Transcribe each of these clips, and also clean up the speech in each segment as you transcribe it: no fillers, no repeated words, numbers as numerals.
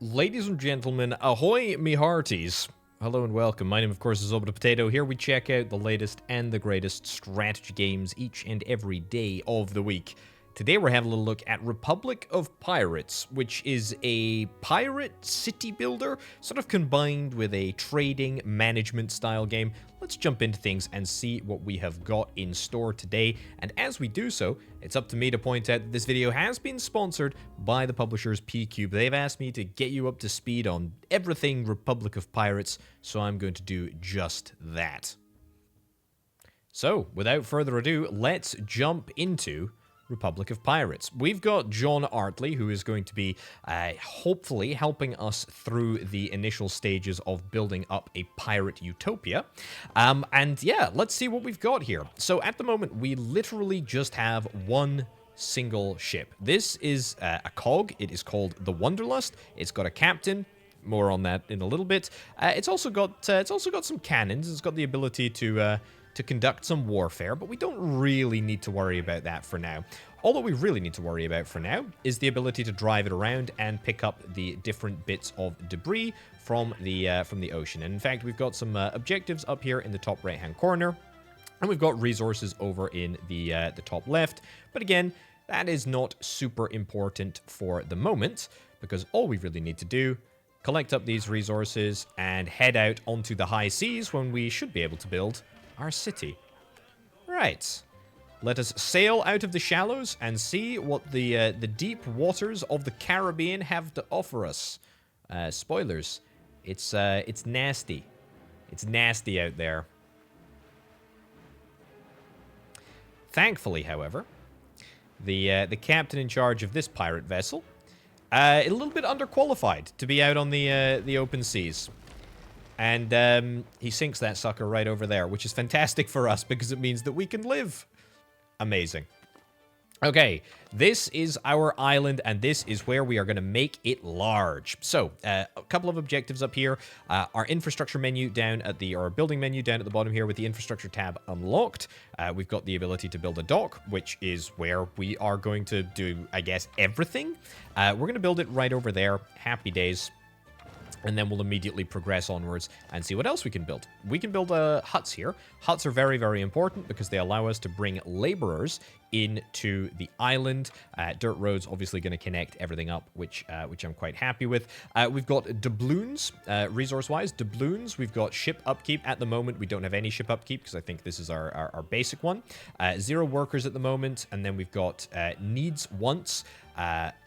Ladies and gentlemen, ahoy me hearties. Hello and welcome. My name, of course, is Orbital Potato. Here we check out the latest and the greatest strategy games each and every day of the week. Today we're having a little look at Republic of Pirates, which is a pirate city builder, sort of combined with a trading management style game. Let's jump into things and see what we have got in store today. And as we do so, it's up to me to point out that this video has been sponsored by the publishers P-Cube. They've asked me to get you up to speed on everything Republic of Pirates, so I'm going to do just that. So, without further ado, let's jump into Republic of Pirates. We've got John Artley, who is going to be hopefully helping us through the initial stages of building up a pirate utopia. And yeah, let's see what we've got here. So at the moment, we literally just have one single ship. This is a cog. It is called the Wanderlust. It's got a captain. More on that in a little bit. It's also got some cannons. It's got the ability to conduct some warfare, but we don't really need to worry about that for now. All that we really need to worry about for now is the ability to drive it around and pick up the different bits of debris from the ocean. And in fact, we've got some objectives up here in the top right-hand corner, and we've got resources over in the top left. But again, that is not super important for the moment, because all we really need to do collect up these resources and head out onto the high seas when we should be able to build our city. Right. Let us sail out of the shallows and see what the deep waters of the Caribbean have to offer us. Spoilers. It's nasty. It's nasty out there. Thankfully, however, the captain in charge of this pirate vessel, a little bit underqualified to be out on the open seas. And he sinks that sucker right over there, which is fantastic for us because it means that we can live. Amazing. Okay, this is our island, and this is where we are going to make it large. So, a couple of objectives up here. Our infrastructure menu down at or building menu down at the bottom here with the infrastructure tab unlocked. We've got the ability to build a dock, which is where we are going to do, I guess, everything. We're going to build it right over there. Happy days. And then we'll immediately progress onwards and see what else we can build. We can build huts here. Huts are very, very important because they allow us to bring laborers into the island. Dirt roads obviously going to connect everything up, which I'm quite happy with. We've got doubloons, resource-wise. Doubloons, we've got ship upkeep. At the moment, we don't have any ship upkeep because I think this is our basic one. 0 workers at the moment. And then we've got needs, wants,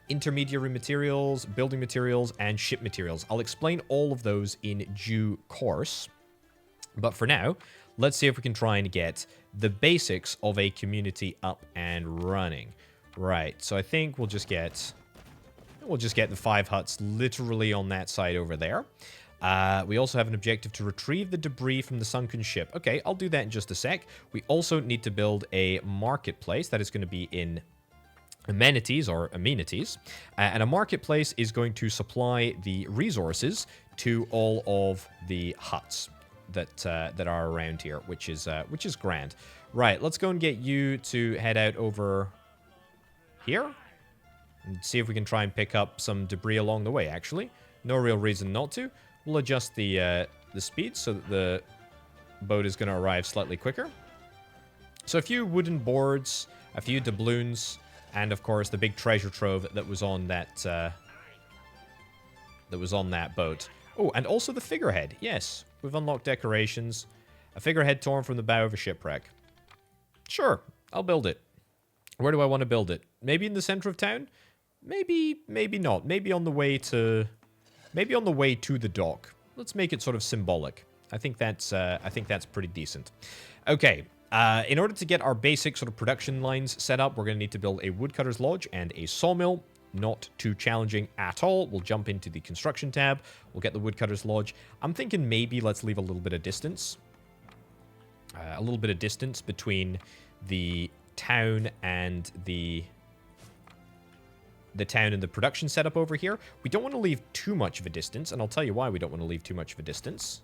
intermediary materials, building materials, and ship materials. I'll explain all of those in due course. But for now, let's see if we can try and get the basics of a community up and running. Right, so I think we'll just get the 5 huts literally on that side over there. We also have an objective to retrieve the debris from the sunken ship. Okay, I'll do that in just a sec. We also need to build a marketplace that is going to be in amenities, and a marketplace is going to supply the resources to all of the huts that are around here, which is grand. Right, let's go and get you to head out over here and see if we can try and pick up some debris along the way. Actually, no real reason not to. We'll adjust the speed so that the boat is going to arrive slightly quicker. So a few wooden boards, a few doubloons, and of course the big treasure trove that was on that boat. Oh, and also the figurehead. Yes, we've unlocked decorations. A figurehead torn from the bow of a shipwreck. Sure, I'll build it. Where do I want to build it? Maybe in the center of town? Maybe not. Maybe on the way to the dock. Let's make it sort of symbolic. I think that's pretty decent. Okay. In order to get our basic sort of production lines set up, we're going to need to build a woodcutter's lodge and a sawmill. Not too challenging at all. We'll jump into the construction tab. We'll get the woodcutter's lodge. I'm thinking maybe let's leave a little bit of distance. A little bit of distance between the town and the production setup over here. We don't want to leave too much of a distance, and I'll tell you why we don't want to leave too much of a distance.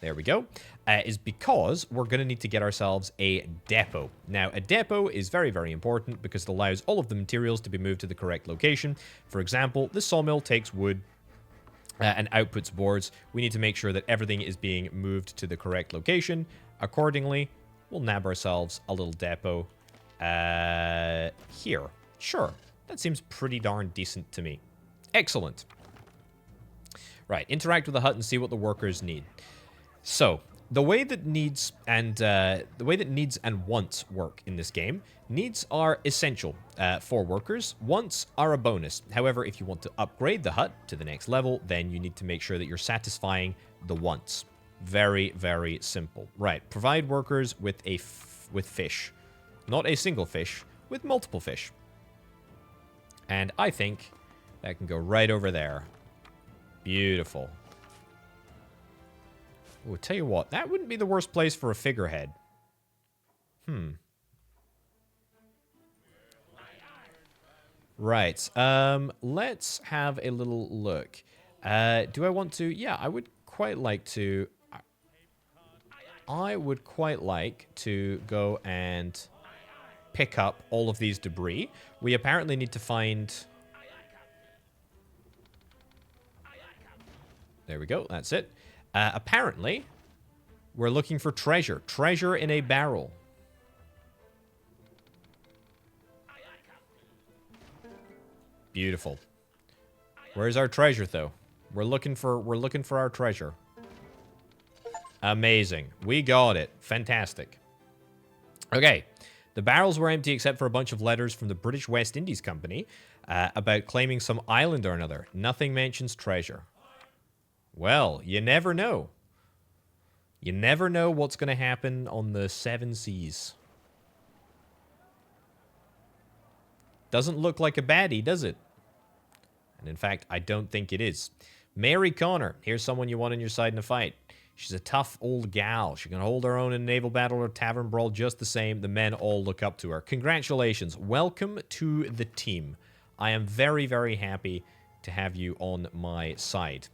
There we go. Is because we're going to need to get ourselves a depot. Now, a depot is very, very important because it allows all of the materials to be moved to the correct location. For example, this sawmill takes wood and outputs boards. We need to make sure that everything is being moved to the correct location. Accordingly, we'll nab ourselves a little depot here. Sure, that seems pretty darn decent to me. Excellent. Right, interact with the hut and see what the workers need. So, the way that needs and wants work in this game, needs are essential for workers, wants are a bonus. However, if you want to upgrade the hut to the next level, then you need to make sure that you're satisfying the wants. Very, very simple. Right, provide workers with with fish. Not a single fish, with multiple fish. And I think that can go right over there. Beautiful. Oh, tell you what, that wouldn't be the worst place for a figurehead. Right. Let's have a little look. Do I want to? Yeah, I would quite like to. I would quite like to go and pick up all of these debris. We apparently need to find... There we go, that's it. Apparently, we're looking for treasure. Treasure in a barrel. Beautiful. Where's our treasure, though? We're looking for our treasure. Amazing. We got it. Fantastic. Okay. The barrels were empty except for a bunch of letters from the British West Indies Company about claiming some island or another. Nothing mentions treasure. Well, you never know. You never know what's going to happen on the seven seas. Doesn't look like a baddie, does it? And in fact, I don't think it is. Mary Connor. Here's someone you want on your side in a fight. She's a tough old gal. She can hold her own in a naval battle or tavern brawl just the same. The men all look up to her. Congratulations. Welcome to the team. I am very, very happy to have you on my side.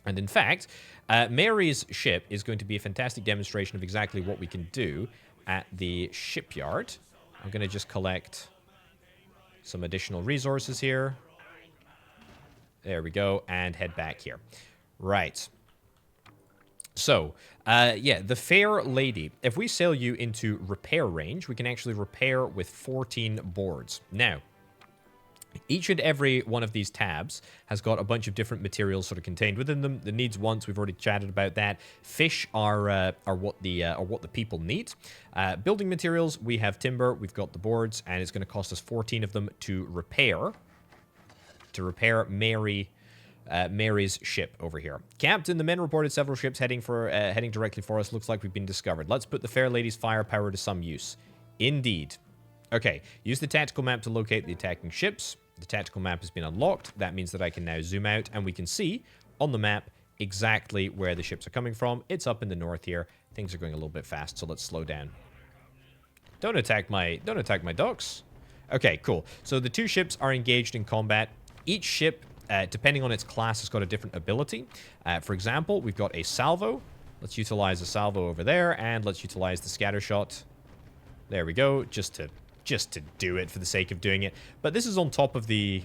And in fact, Mary's ship is going to be a fantastic demonstration of exactly what we can do at the shipyard. I'm going to just collect some additional resources here. There we go. And head back here. Right. So, yeah, the Fair Lady. If we sail you into repair range, we can actually repair with 14 boards. Now, each and every one of these tabs has got a bunch of different materials sort of contained within them. The needs wants, we've already chatted about that. Fish are what the people need. Building materials, we have timber, we've got the boards, and it's going to cost us 14 of them to repair. Mary's ship over here. Captain, the men reported several ships heading directly for us. Looks like we've been discovered. Let's put the Fair Lady's firepower to some use. Indeed. Okay, use the tactical map to locate the attacking ships. The tactical map has been unlocked. That means that I can now zoom out and we can see on the map exactly where the ships are coming from. It's up in the north here. Things are going a little bit fast, so let's slow down. Don't attack my docks. Okay, cool. So the two ships are engaged in combat. Each ship, depending on its class, has got a different ability. For example, we've got a salvo. Let's utilize a salvo over there, and let's utilize the scatter shot. There we go, just to do it for the sake of doing it. But this is on top of the...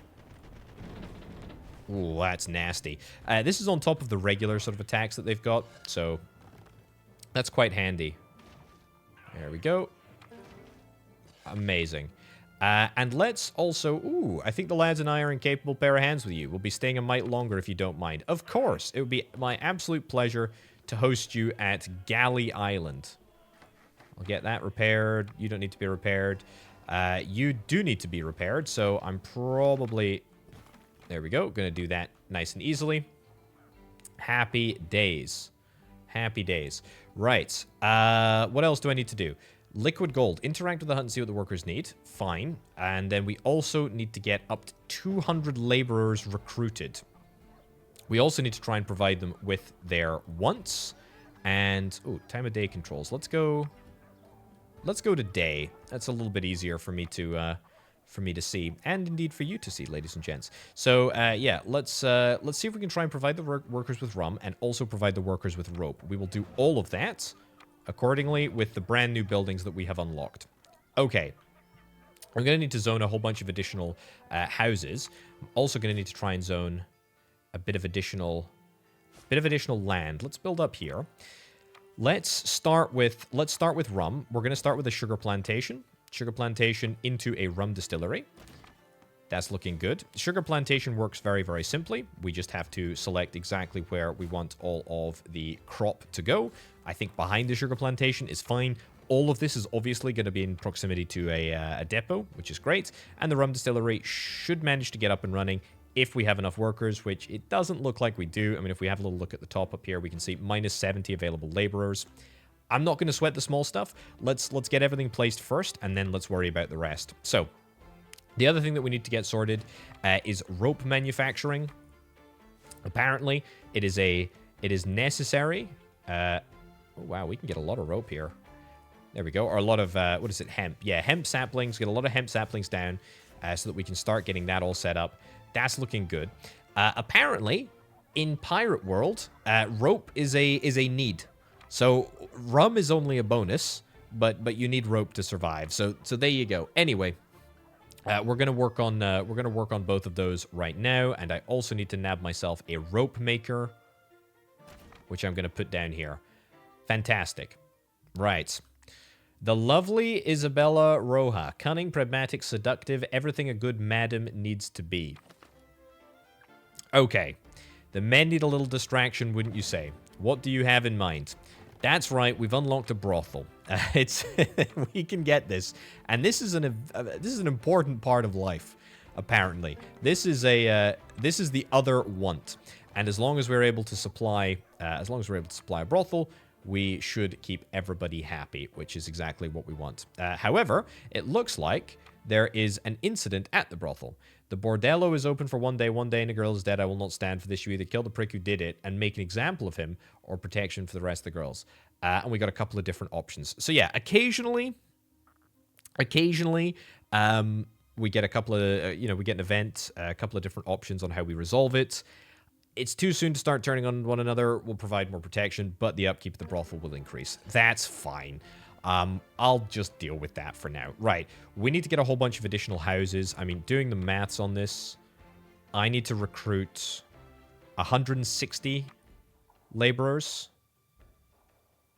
Ooh, that's nasty. This is on top of the regular sort of attacks that they've got, so that's quite handy. There we go. Amazing. And let's also... Ooh, I think the lads and I are in capable pair of hands with you. We'll be staying a mite longer if you don't mind. Of course, it would be my absolute pleasure to host you at Galley Island. I'll get that repaired. You don't need to be repaired. You do need to be repaired, so I'm probably... There we go. Going to do that nice and easily. Happy days. Happy days. Right. What else do I need to do? Liquid gold. Interact with the hut and see what the workers need. Fine. And then we also need to get up to 200 laborers recruited. We also need to try and provide them with their wants. And... Ooh, time of day controls. Let's go to day. That's a little bit easier for me to see, and indeed for you to see, ladies and gents. So yeah, let's see if we can try and provide the workers with rum and also provide the workers with rope. We will do all of that accordingly with the brand new buildings that we have unlocked. Okay, I'm going to need to zone a whole bunch of additional houses. I'm also going to need to try and zone a bit of additional land. Let's build up here. Let's start with rum. We're going to start with a sugar plantation. Sugar plantation into a rum distillery. That's looking good. Sugar plantation works very, very simply. We just have to select exactly where we want all of the crop to go. I think behind the sugar plantation is fine. All of this is obviously going to be in proximity to a depot, which is great. And the rum distillery should manage to get up and running if we have enough workers, which it doesn't look like we do. I mean, if we have a little look at the top up here, we can see minus 70 available laborers. I'm not going to sweat the small stuff. Let's get everything placed first, and then let's worry about the rest. So, the other thing that we need to get sorted is rope manufacturing. Apparently, it is necessary. Oh, wow, we can get a lot of rope here. There we go. Or a lot of, what is it, hemp. Yeah, hemp saplings. Get a lot of hemp saplings down so that we can start getting that all set up. That's looking good. Apparently, in Pirate World, rope is a need. So rum is only a bonus, but you need rope to survive. So there you go. Anyway, we're gonna work on both of those right now, and I also need to nab myself a rope maker, which I'm gonna put down here. Fantastic. Right. The lovely Isabella Roja, cunning, pragmatic, seductive, everything a good madam needs to be. Okay, the men need a little distraction, wouldn't you say? What do you have in mind? That's right, we've unlocked a brothel. We can get this, and this is an important part of life. Apparently, this is the other want, and as long as we're able to supply, a brothel, we should keep everybody happy, which is exactly what we want. However, it looks like there is an incident at the brothel. The bordello is open for one day and a girl is dead. I will not stand for this. You either kill the prick who did it and make an example of him, or protection for the rest of the girls. And we got a couple of different options. So yeah, occasionally, we get a couple of, we get an event, a couple of different options on how we resolve it. It's too soon to start turning on one another. We'll provide more protection, but the upkeep of the brothel will increase. That's fine. I'll just deal with that for now. Right, we need to get a whole bunch of additional houses. I mean, doing the maths on this, I need to recruit 160 laborers,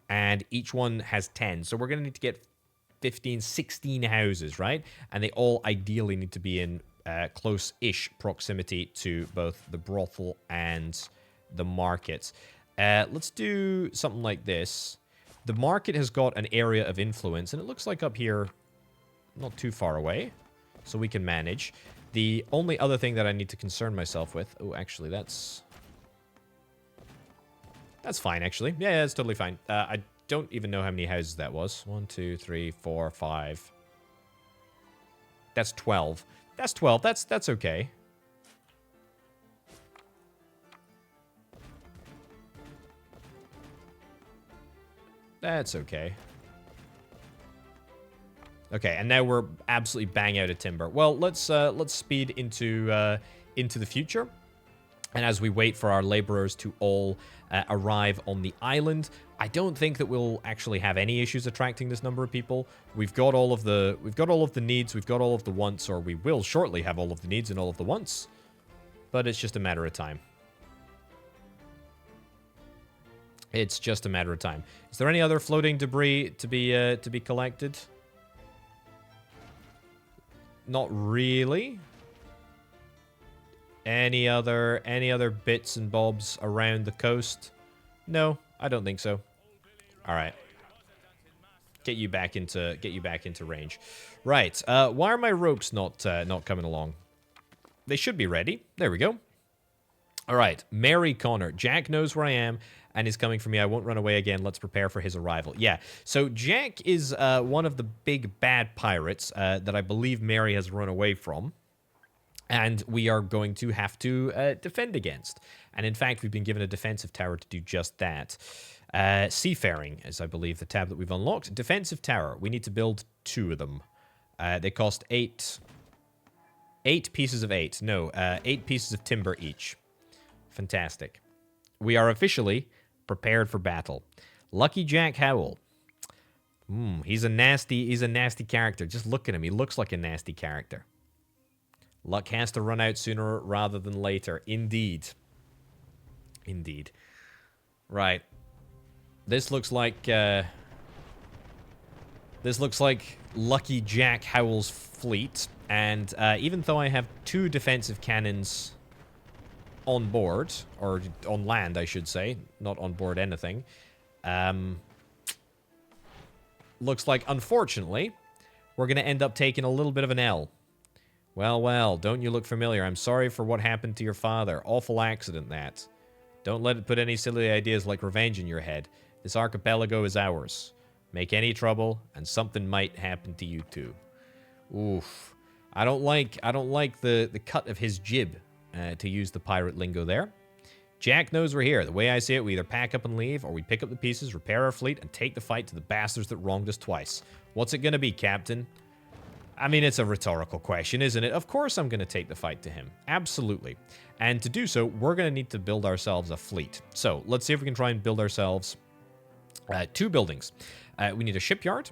and each one has 10. So we're going to need to get 15, 16 houses, right? And they all ideally need to be in close-ish proximity to both the brothel and the market. Let's do something like this. The market has got an area of influence, and it looks like up here, not too far away, so we can manage. The only other thing that I need to concern myself with... Oh, actually, that's fine, actually. Yeah, that's totally fine. I don't even know how many houses that was. 1, 2, 3, 4, 5. That's 12. That's 12. That's okay. That's okay. Okay, and now we're absolutely bang out of timber. Well, let's speed into the future. And as we wait for our laborers to all arrive on the island, I don't think that we'll actually have any issues attracting this number of people. We've got all of the needs, we've got all of the wants, or we will shortly have all of the needs and all of the wants. But it's just a matter of time. It's just a matter of time. Is there any other floating debris to be collected? Not really. Any other bits and bobs around the coast? No, I don't think so. All right. Get you back into range. Right. Why are my ropes not coming along? They should be ready. There we go. All right. Mary Connor. Jack knows where I am and is coming for me. I won't run away again. Let's prepare for his arrival. Yeah. So Jack is one of the big bad pirates that I believe Mary has run away from. And we are going to have to defend against. And in fact, we've been given a defensive tower to do just that. Seafaring is, I believe, the tab that we've unlocked. Defensive tower. We need to build 2 of them. They cost 8 pieces of 8. No, 8 pieces of timber each. Fantastic. We are officially prepared for battle. Lucky Jack Howell. He's a nasty character. Just look at him. He looks like a nasty character. Luck has to run out sooner rather than later. Indeed. Indeed. Right. This looks like Lucky Jack Howell's fleet, and even though I have 2 defensive cannons on board, or on land, I should say, not on board anything, looks like, unfortunately, we're going to end up taking a little bit of an L. Well, well, don't you look familiar? I'm sorry for what happened to your father. Awful accident, that. Don't let it put any silly ideas like revenge in your head. This archipelago is ours. Make any trouble, and something might happen to you too. Oof. I don't like the cut of his jib, to use the pirate lingo there. Jack knows we're here. The way I see it, we either pack up and leave, or we pick up the pieces, repair our fleet, and take the fight to the bastards that wronged us twice. What's it gonna be, Captain? I mean, it's a rhetorical question, isn't it? Of course I'm gonna take the fight to him. Absolutely. And to do so, we're gonna need to build ourselves a fleet. So, let's see if we can try and build ourselves 2 buildings. We need a shipyard,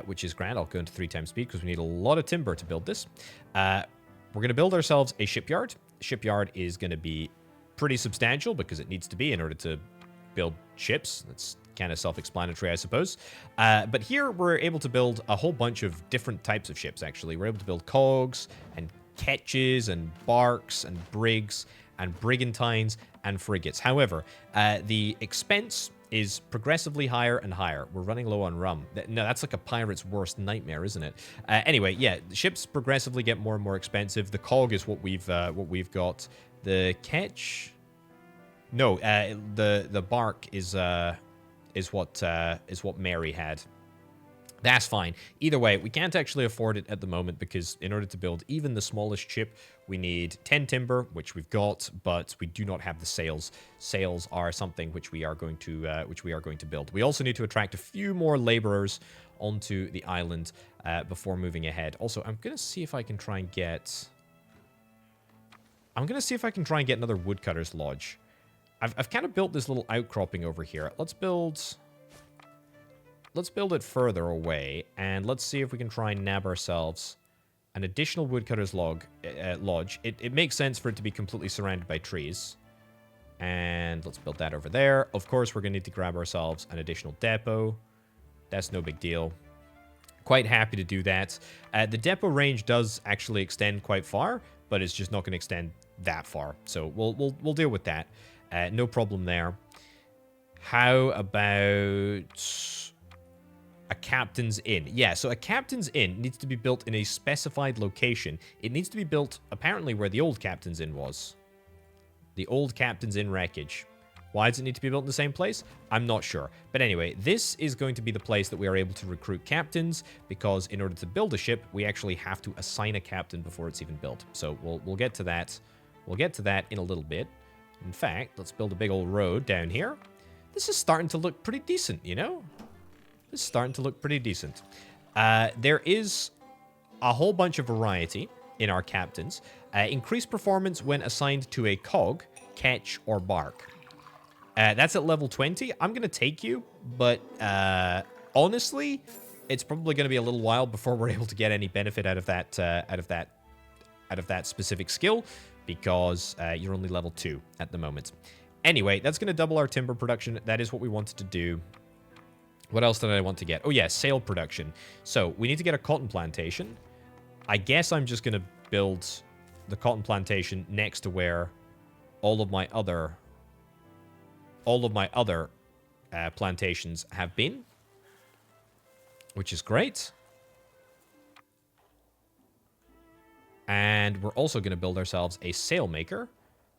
which is grand. I'll go into 3 times speed because we need a lot of timber to build this. We're going to build ourselves a shipyard. Shipyard is going to be pretty substantial because it needs to be in order to build ships. That's kind of self-explanatory, I suppose. But here we're able to build a whole bunch of different types of ships, actually. We're able to build cogs and ketches and barks and brigs and brigantines and frigates. However, the expense is progressively higher and higher. We're running low on rum. No, that's like a pirate's worst nightmare, isn't it? Anyway, yeah, the ships progressively get more and more expensive. The cog is what we've got. The ketch, no, the bark is what Mary had. That's fine. Either way, we can't actually afford it at the moment because in order to build even the smallest ship, we need 10 timber, which we've got, but we do not have the sails. Sails are something which we are going to build. We also need to attract a few more laborers onto the island before moving ahead. Also, I'm gonna see if I can try and get another woodcutter's lodge. I've kind of built this little outcropping over here. Let's build it further away, and let's see if we can try and nab ourselves an additional woodcutter's lodge. It makes sense for it to be completely surrounded by trees. And let's build that over there. Of course, we're going to need to grab ourselves an additional depot. That's no big deal. Quite happy to do that. The depot range does actually extend quite far, but it's just not going to extend that far. So we'll deal with that. No problem there. How about a captain's inn? Yeah, so a captain's inn needs to be built in a specified location. It needs to be built, apparently, where the old captain's inn was. The old captain's inn wreckage. Why does it need to be built in the same place? I'm not sure. But anyway, this is going to be the place that we are able to recruit captains, because in order to build a ship, we actually have to assign a captain before it's even built. So we'll get to that. We'll get to that in a little bit. In fact, let's build a big old road down here. This is starting to look pretty decent, you know? This is starting to look pretty decent. There is a whole bunch of variety in our captains. Increased performance when assigned to a cog, ketch, or bark. That's at level 20. I'm going to take you, but honestly, it's probably going to be a little while before we're able to get any benefit out of that specific skill, because you're only level 2 at the moment. Anyway, that's going to double our timber production. That is what we wanted to do. What else did I want to get? Oh, yeah, sail production. So, we need to get a cotton plantation. I guess I'm just going to build the cotton plantation next to where all of my other plantations have been, which is great. And we're also going to build ourselves a sailmaker.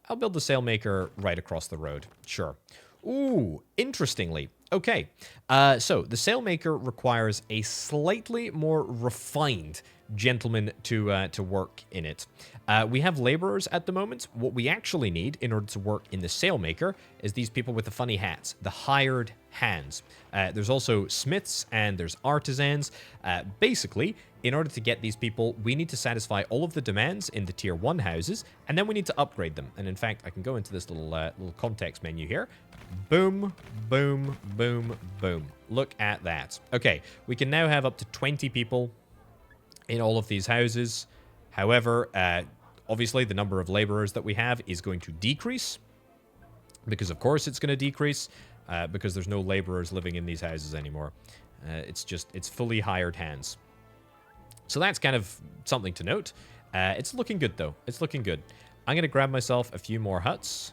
I'll build the sailmaker right across the road. Sure. Ooh, interestingly. Okay, so the sailmaker requires a slightly more refined gentleman to work in it. We have laborers at the moment. What we actually need in order to work in the sailmaker is these people with the funny hats, the hired hands. There's also smiths and there's artisans. Basically, in order to get these people, we need to satisfy all of the demands in the tier 1 houses, and then we need to upgrade them. And in fact, I can go into this little context menu here. Boom, boom, boom, boom. Look at that. Okay, we can now have up to 20 people in all of these houses. However, obviously the number of laborers that we have is going to decrease Because, of course, it's going to decrease because there's no laborers living in these houses anymore. It's fully hired hands. So that's kind of something to note. It's looking good, though. It's looking good. I'm going to grab myself a few more huts.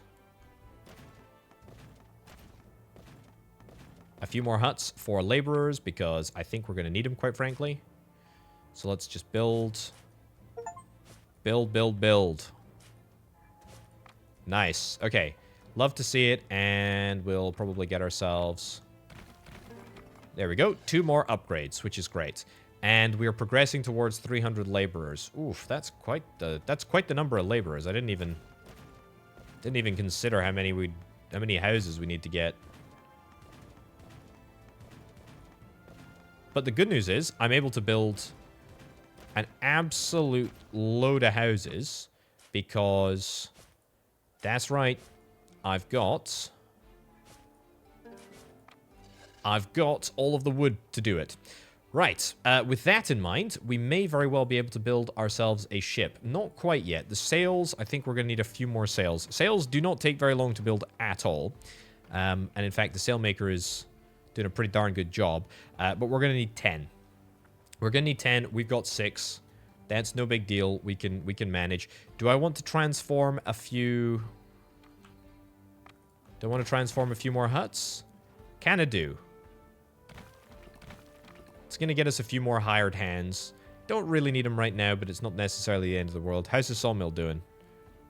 A few more huts for laborers because I think we're going to need them, quite frankly. So let's just build. Build, build, build. Nice. Okay. Love to see it, and we'll probably get ourselves... There we go. 2 more upgrades, which is great. And we are progressing towards 300 laborers. Oof, that's quite the number of laborers. I didn't even consider how many houses we need to get. But the good news is I'm able to build an absolute load of houses because that's right. I've got all of the wood to do it. Right, with that in mind, we may very well be able to build ourselves a ship. Not quite yet. The sails, I think we're going to need a few more sails. Sails do not take very long to build at all. And in fact, the sailmaker is doing a pretty darn good job. But we're going to need 10. We're going to need 10. We've got 6. That's no big deal. We can manage. Do I want to transform a few... Do I want to transform a few more huts? Can I do? It's going to get us a few more hired hands. Don't really need them right now, but it's not necessarily the end of the world. How's the sawmill doing?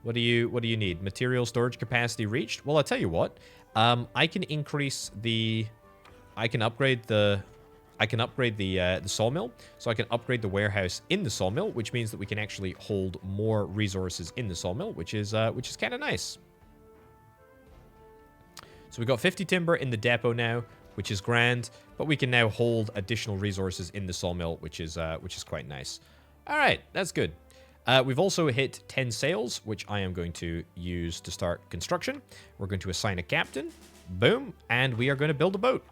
What do you need? Material storage capacity reached? Well, I'll tell you what. I can increase the... I can upgrade the sawmill, so I can upgrade the warehouse in the sawmill, which means that we can actually hold more resources in the sawmill, which is kind of nice. So we've got 50 timber in the depot now, which is grand, but we can now hold additional resources in the sawmill, which is quite nice. All right, that's good. We've also hit 10 sails, which I am going to use to start construction. We're going to assign a captain. Boom, and we are going to build a boat.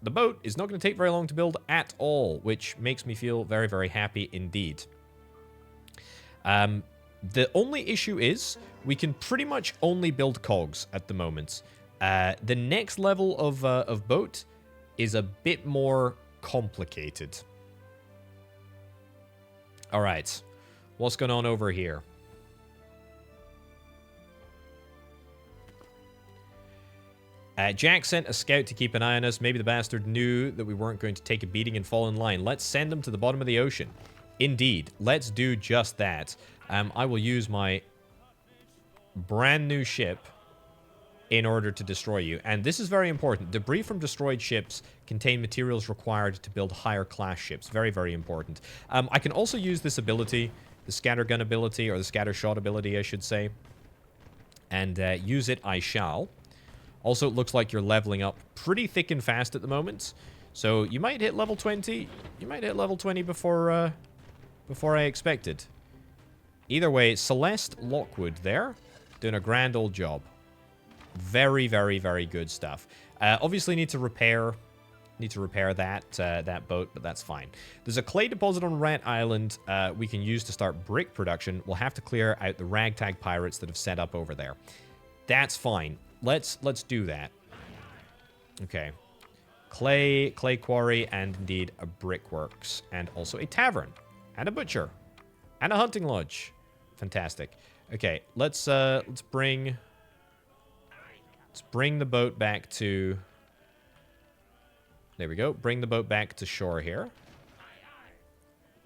The boat is not going to take very long to build at all, which makes me feel very, very happy indeed. The only issue is we can pretty much only build cogs at the moment. The next level of boat is a bit more complicated. All right. What's going on over here? Jack sent a scout to keep an eye on us. Maybe the bastard knew that we weren't going to take a beating and fall in line. Let's send him to the bottom of the ocean. Indeed. Let's do just that. I will use my brand new ship in order to destroy you. And this is very important. Debris from destroyed ships contain materials required to build higher class ships. Very, very important. I can also use this ability, the scattergun ability, or the scattershot ability, I should say. And use it I shall. Also, it looks like you're leveling up pretty thick and fast at the moment. So you might hit level 20. You might hit level 20 before I expected. Either way, Celeste Lockwood there, doing a grand old job. Very, very, very good stuff. Obviously need to repair that boat, but that's fine. There's a clay deposit on Rat Island we can use to start brick production. We'll have to clear out the ragtag pirates that have set up over there. That's fine. Let's do that. Okay. Clay quarry, and indeed a brickworks, and also a tavern, and a butcher, and a hunting lodge. Fantastic. Okay, let's bring the boat back to... There we go. Bring the boat back to shore here.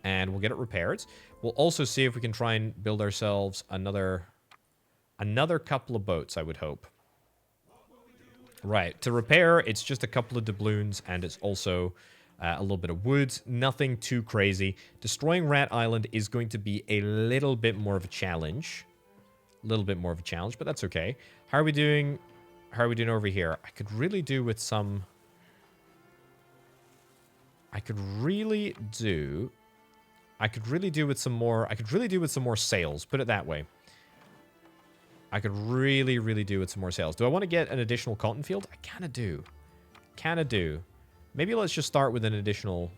And we'll get it repaired. We'll also see if we can try and build ourselves another couple of boats, I would hope. Right. To repair, it's just a couple of doubloons, and it's also a little bit of wood. Nothing too crazy. Destroying Rat Island is going to be a little bit more of a challenge. But that's okay. How are we doing... How are we doing over here? I could really do with some... I could really do with some more sails. Put it that way. I could really do with some more sails. Do I want to get an additional cotton field? I kind of do. Maybe let's just start with an additional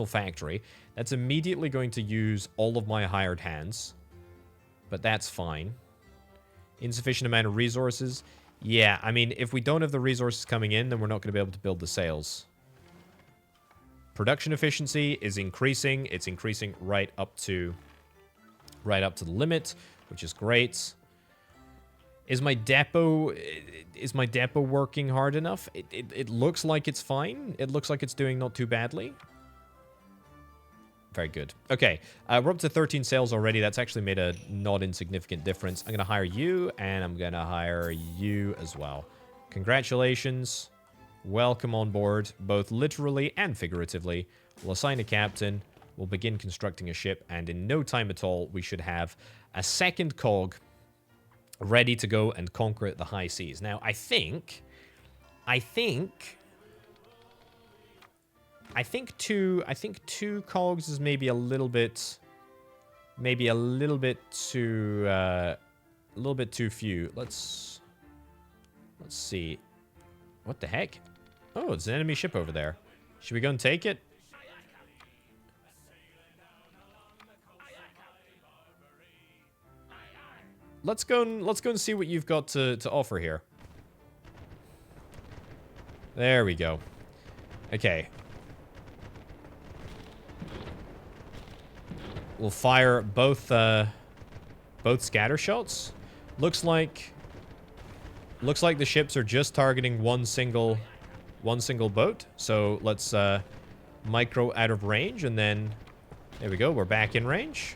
factory. That's immediately going to use all of my hired hands. But that's fine. Insufficient amount of resources. Yeah, I mean, if we don't have the resources coming in, then we're not going to be able to build the sails. Production efficiency is increasing. It's increasing right up to the limit, which is great. Is my depot working hard enough? It looks like it's fine. It looks like it's doing not too badly. Very good. Okay, we're up to 13 sales already. That's actually made a not insignificant difference. I'm going to hire you, and I'm going to hire you as well. Congratulations. Welcome on board, both literally and figuratively. We'll assign a captain. We'll begin constructing a ship, and in no time at all, we should have a second cog ready to go and conquer the high seas. Now, I think two cogs is maybe a little bit too few. Let's see. What the heck? Oh, it's an enemy ship over there. Should we go and take it? Let's go and see what you've got to offer here. There we go. Okay. We'll fire both scatter shots. Looks like the ships are just targeting one single boat. So let's micro out of range, and then there we go. We're back in range.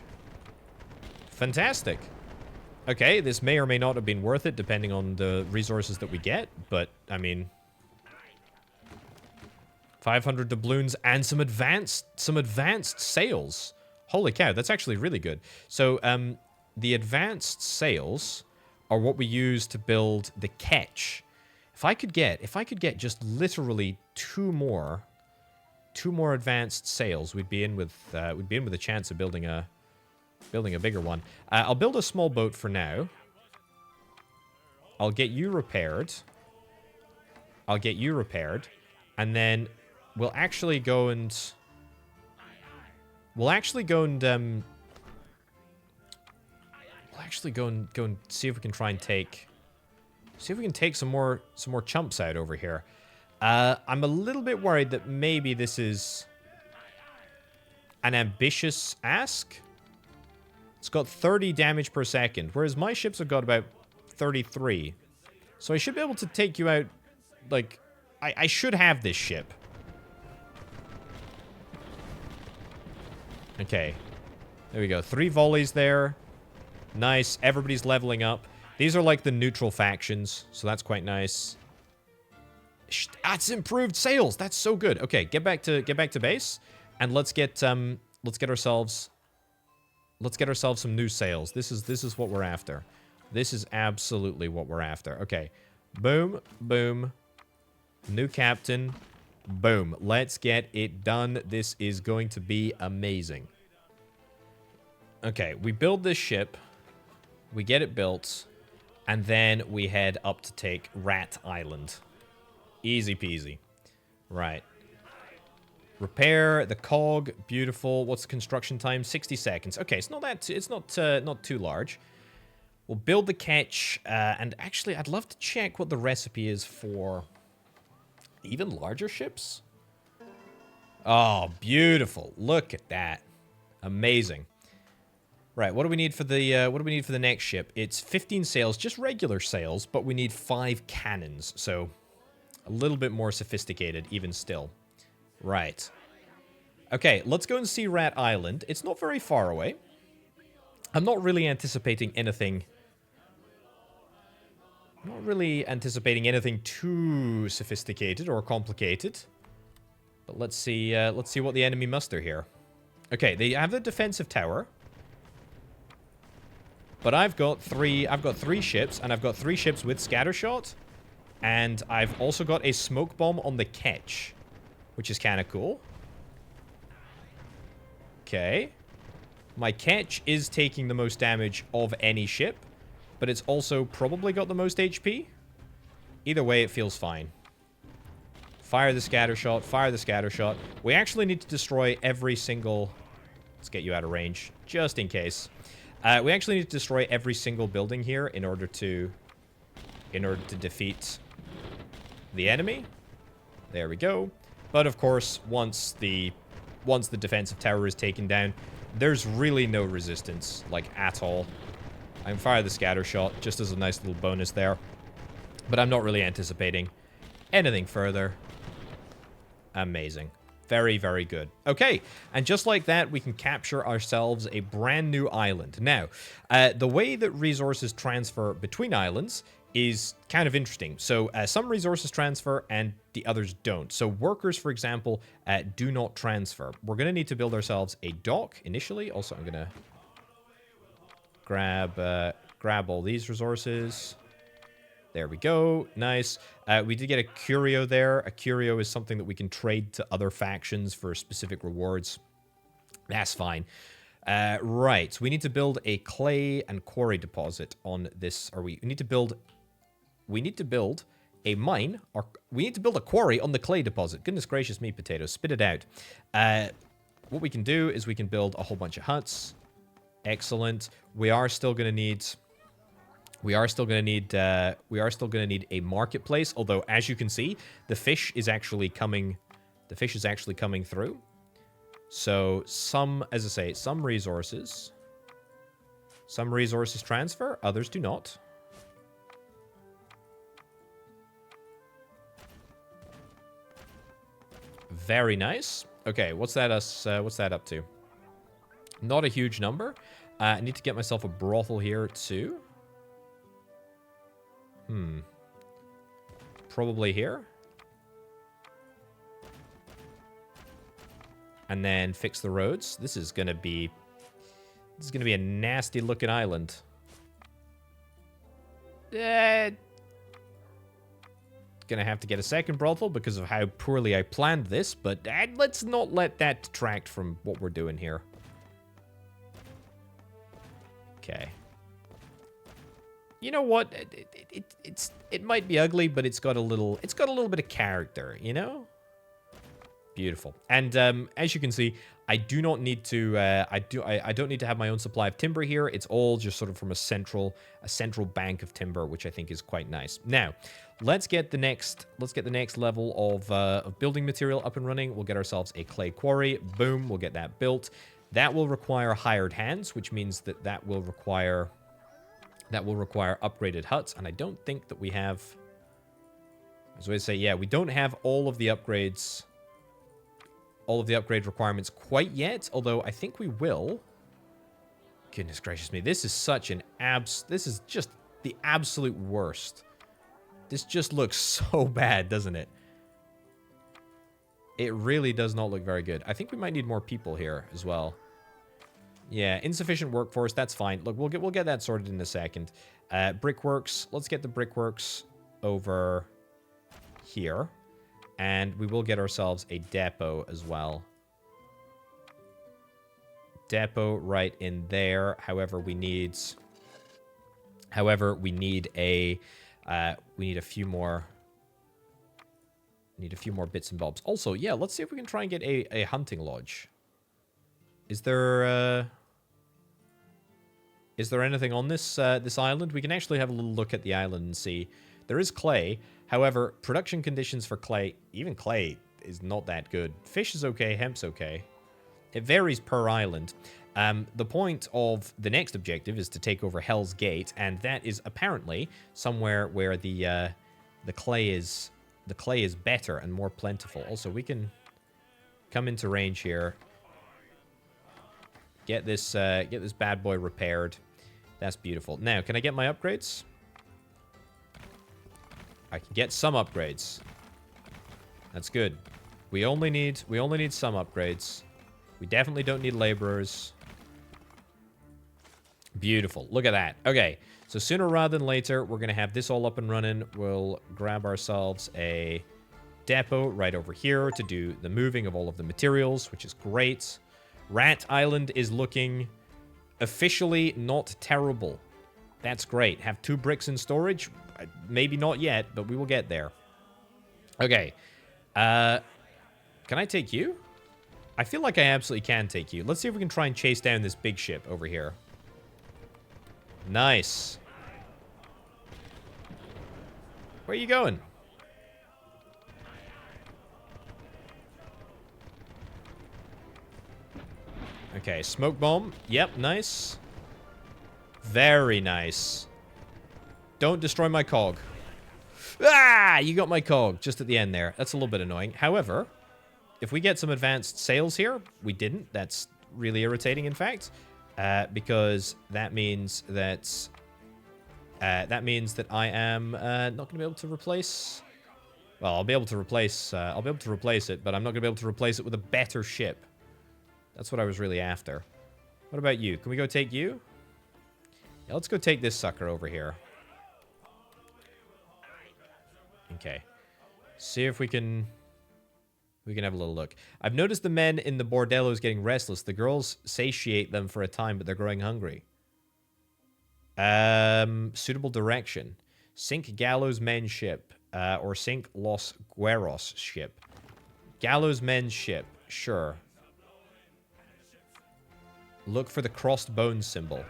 Fantastic. Okay, this may or may not have been worth it, depending on the resources that we get. But I mean, 500 doubloons and some advanced sails. Holy cow, that's actually really good. So the advanced sails are what we use to build the ketch. If I could get just literally two more advanced sails, we'd be in with a chance of building a bigger one. I'll build a small boat for now. I'll get you repaired. And then we'll actually go and see if we can try and take some more chumps out over here. I'm a little bit worried that maybe this is an ambitious ask. It's got 30 damage per second, whereas my ships have got about 33. So I should be able to take you out, like, I should have this ship. Okay. There we go. 3 volleys there. Nice. Everybody's leveling up. These are like the neutral factions, so that's quite nice. That's improved sails. That's so good. Okay, get back to base, and let's get ourselves some new sails. This is what we're after. This is absolutely what we're after. Okay. Boom, boom. New captain. Boom. Let's get it done. This is going to be amazing. Okay, we build this ship. We get it built. And then we head up to take Rat Island. Easy peasy. Right. Repair the cog. Beautiful. What's the construction time? 60 seconds. Okay, it's not too large. We'll build the ketch. And actually, I'd love to check what the recipe is for even larger ships. Oh, beautiful. Look at that. Amazing. Right, what do we need for the next ship? It's 15 sails, just regular sails, but we need 5 cannons, so a little bit more sophisticated even still. Right. Okay, let's go and see Rat Island. It's not very far away. I'm not really anticipating anything too sophisticated or complicated. But let's see what the enemy muster here. Okay, they have a defensive tower. But I've got three ships, and I've got 3 ships with scattershot. And I've also got a smoke bomb on the ketch, which is kind of cool. Okay. My ketch is taking the most damage of any ship, but it's also probably got the most HP. Either way, it feels fine. Fire the scattershot, fire the scattershot. We actually need to destroy every single... Let's get you out of range, just in case. We actually need to destroy every single building here in order to defeat the enemy. There we go. But of course, once the defensive tower is taken down, there's really no resistance, like, at all. I can fire the scatter shot just as a nice little bonus there. But I'm not really anticipating anything further. Amazing. Very, very good. Okay, and just like that, we can capture ourselves a brand new island. Now, the way that resources transfer between islands is kind of interesting. So, some resources transfer and the others don't. So, workers, for example, do not transfer. We're going to need to build ourselves a dock initially. Also, I'm going to grab all these resources. There we go. Nice. We did get a curio there. A curio is something that we can trade to other factions for specific rewards. That's fine. Right. We need to build a clay and quarry deposit on this. Or we need to build a mine. Or we need to build a quarry on the clay deposit. Goodness gracious me, Potato. Spit it out. What we can do is we can build a whole bunch of huts. Excellent. We are still going to need a marketplace, although as you can see, the fish is actually coming through. So as I say, some resources transfer, others do not. Very nice. Okay, what's that up to? Not a huge number. I need to get myself a brothel here too. Probably here. And then fix the roads. This is gonna be a nasty looking island. Gonna have to get a second brothel because of how poorly I planned this, but let's not let that detract from what we're doing here. Okay. You know what? It might be ugly, but it's got a little bit of character, you know? Beautiful. And as you can see, I do not need to I don't need to have my own supply of timber here. It's all just sort of from a central bank of timber, which I think is quite nice. Now, let's get the next level of building material up and running. We'll get ourselves a clay quarry. Boom, we'll get that built. That will require hired hands, which means that will require upgraded huts, and I don't think that we have... As I say, yeah, we don't have all of the upgrades... all of the upgrade requirements quite yet, although I think we will. Goodness gracious me, this is such an this is just the absolute worst. This just looks so bad, doesn't it? It really does not look very good. I think we might need more people here as well. Yeah, insufficient workforce, that's fine. Look, we'll get that sorted in a second. Brickworks, let's get the brickworks over here. And we will get ourselves a depot as well. Depot right in there. However, we need a few more bits and bobs. Also, yeah, let's see if we can try and get a hunting lodge. Is there anything on this this island? We can actually have a little look at the island and see. There is clay. However, production conditions for clay, even clay, is not that good. Fish is okay, hemp's okay. It varies per island. The point of the next objective is to take over Hell's Gate, and that is apparently somewhere where the clay is better and more plentiful. Also, we can come into range here. Get this bad boy repaired. That's beautiful. Now, can I get my upgrades? I can get some upgrades. That's good. We only need some upgrades. We definitely don't need laborers. Beautiful. Look at that. Okay. So sooner rather than later, we're going to have this all up and running. We'll grab ourselves a depot right over here to do the moving of all of the materials, which is great. Rat Island is looking officially not terrible. That's great. Have 2 bricks in storage? Maybe not yet, but we will get there. Okay. Can I take you? I feel like I absolutely can take you. Let's see if we can try and chase down this big ship over here. Nice. Where are you going? Okay, smoke bomb. Yep, nice. Very nice. Don't destroy my cog. Ah! You got my cog just at the end there. That's a little bit annoying. However, if we get some advanced sails here, we didn't. That's really irritating, in fact, because that means that I am not going to be able to replace. Well, I'll be able to replace. I'll be able to replace it, but I'm not going to be able to replace it with a better ship. That's what I was really after. What about you? Can we go take you? Yeah, let's go take this sucker over here. Okay. See if we can have a little look. I've noticed the men in the bordellos getting restless. The girls satiate them for a time, but they're growing hungry. Suitable direction. Sink Gallows men's ship. Or sink Los Gueros ship. Gallows men's ship. Sure. Look for the crossed bones symbol.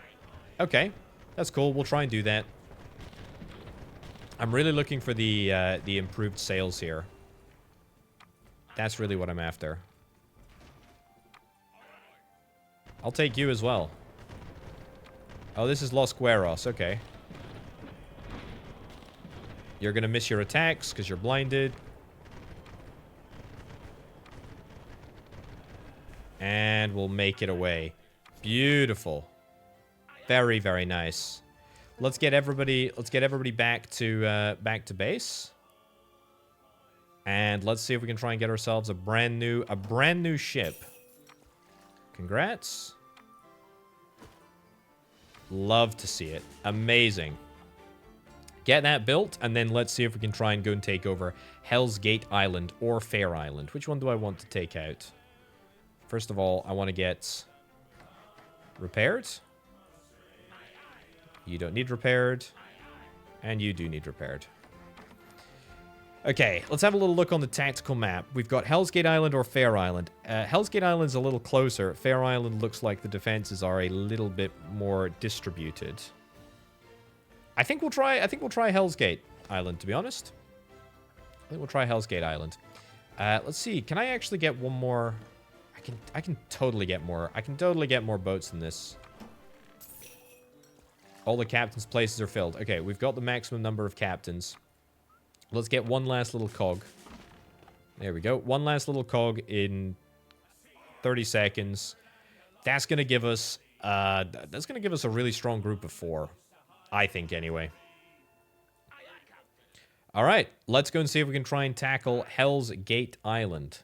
Okay. That's cool. We'll try and do that. I'm really looking for the improved sails here. That's really what I'm after. I'll take you as well. Oh, this is Los Gueros. Okay. You're going to miss your attacks because you're blinded. And we'll make it away. Beautiful. Very, very nice. Let's get everybody back to base. And let's see if we can try and get ourselves a brand new ship. Congrats. Love to see it. Amazing. Get that built, and then let's see if we can try and go and take over Hell's Gate Island or Fair Island. Which one do I want to take out? First of all, I want to get repaired. You don't need repaired. And you do need repaired. Okay, let's have a little look on the tactical map. We've got Hell's Gate Island or Fair Island. Hell's Gate Island's a little closer. Fair Island looks like the defenses are a little bit more distributed. I think we'll try Hell's Gate Island, to be honest. I think we'll try Hell's Gate Island. Let's see. Can I actually get one more? I can totally get more. I can totally get more boats than this. All the captains' places are filled. Okay, we've got the maximum number of captains. Let's get one last little cog. There we go. One last little cog in 30 seconds. That's gonna give us a really strong group of 4. I think, anyway. All right, let's go and see if we can try and tackle Hell's Gate Island.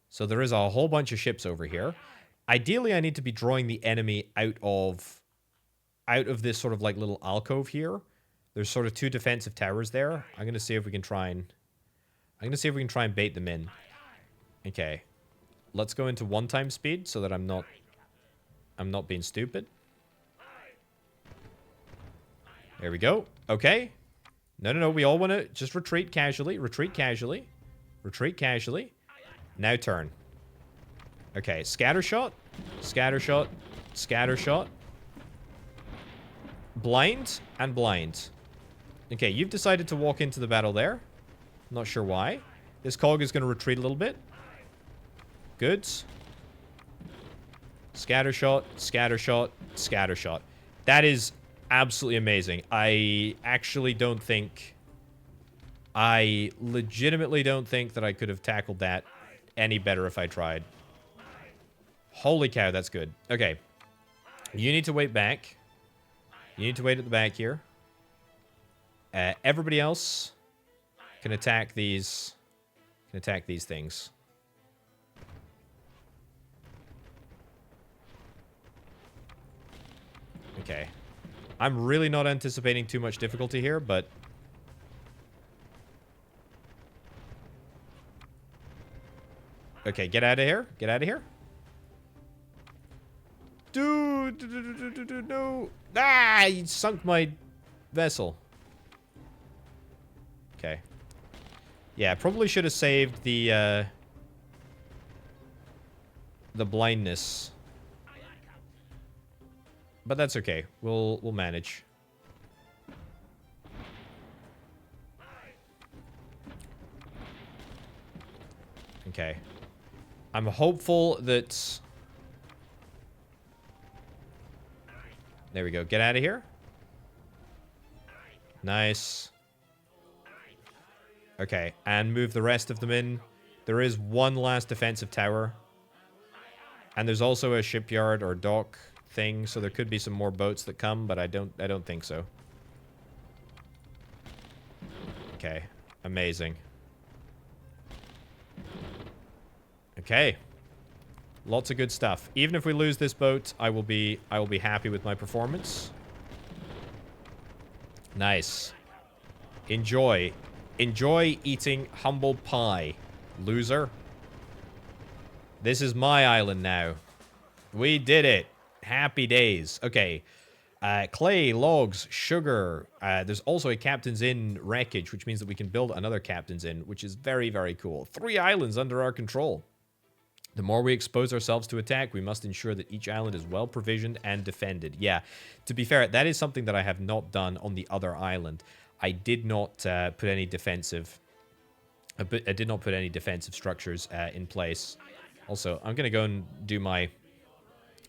So there is a whole bunch of ships over here. Ideally, I need to be drawing the enemy out of this sort of like little alcove here. There's sort of 2 defensive towers there. I'm gonna see if we can try and bait them in. Okay, let's go into 1 speed so that I'm not being stupid. There we go. Okay. No. We all want to just retreat casually. Retreat casually. Retreat casually. Now turn. Okay. Scatter shot. Scatter shot. Scatter shot. Blind and blind. Okay, you've decided to walk into the battle there. Not sure why. This cog is going to retreat a little bit. Good. Scatter shot. Scatter shot. Scatter shot. That is absolutely amazing. I legitimately don't think that I could have tackled that any better if I tried. Holy cow, that's good. Okay. You need to wait back. You need to wait at the back here. Everybody else can attack these things. Okay. I'm really not anticipating too much difficulty here, but... Okay, get out of here. Get out of here. Dude, no. Ah, you sunk my vessel. Okay. Yeah, probably should have saved the blindness. but that's okay. We'll manage. Okay. I'm hopeful that... There we go. Get out of here. Nice. Okay, and move the rest of them in. There is one last defensive tower. And there's also a shipyard or dock thing, so there could be some more boats that come, but I don't think so. Okay, amazing. Okay. Lots of good stuff. Even if we lose this boat, I will be happy with my performance. Nice. Enjoy. Enjoy eating humble pie, loser. This is my island now. We did it. Happy days. Okay. Clay, logs, sugar. There's also a Captain's Inn wreckage, which means that we can build another Captain's Inn, which is very, very cool. 3 islands under our control. The more we expose ourselves to attack, we must ensure that each island is well provisioned and defended. Yeah, to be fair, that is something that I have not done on the other island. I did not put any defensive... I did not put any defensive structures in place. Also, I'm going to go and do my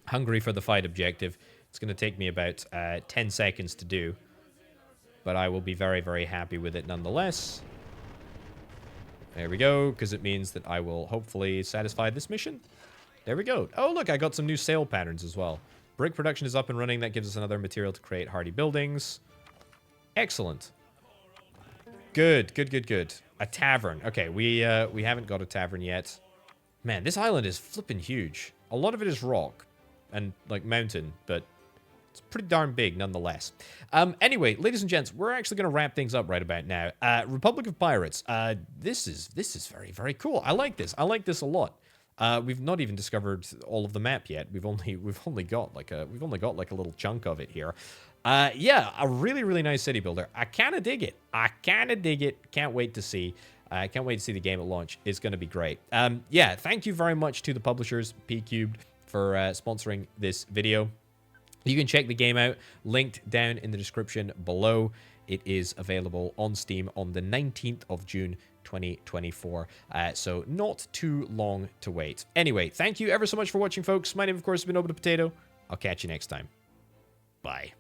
hungry for the fight objective. It's going to take me about 10 seconds to do. But I will be very, very happy with it nonetheless. There we go, because it means that I will hopefully satisfy this mission. There we go. Oh, look, I got some new sail patterns as well. Brick production is up and running. That gives us another material to create hardy buildings. Excellent. Good, good, good, good. A tavern. Okay, we haven't got a tavern yet. Man, this island is flipping huge. A lot of it is rock and, like, mountain, but it's pretty darn big nonetheless. Anyway, ladies and gents, we're actually going to wrap things up right about now. Republic of Pirates. This is very, very cool. I like this. I like this a lot. We've not even discovered all of the map yet. We've only got like a little chunk of it here. Yeah, a really, really nice city builder. I kind of dig it. I kind of dig it. Can't wait to see. I can't wait to see the game at launch. It's going to be great. Yeah, thank you very much to the publishers, P-Cubed, for sponsoring this video. You can check the game out, linked down in the description below. It is available on Steam on the 19th of June, 2024. So not too long to wait. Anyway, thank you ever so much for watching, folks. My name, of course, has been Orbital Potato. I'll catch you next time. Bye.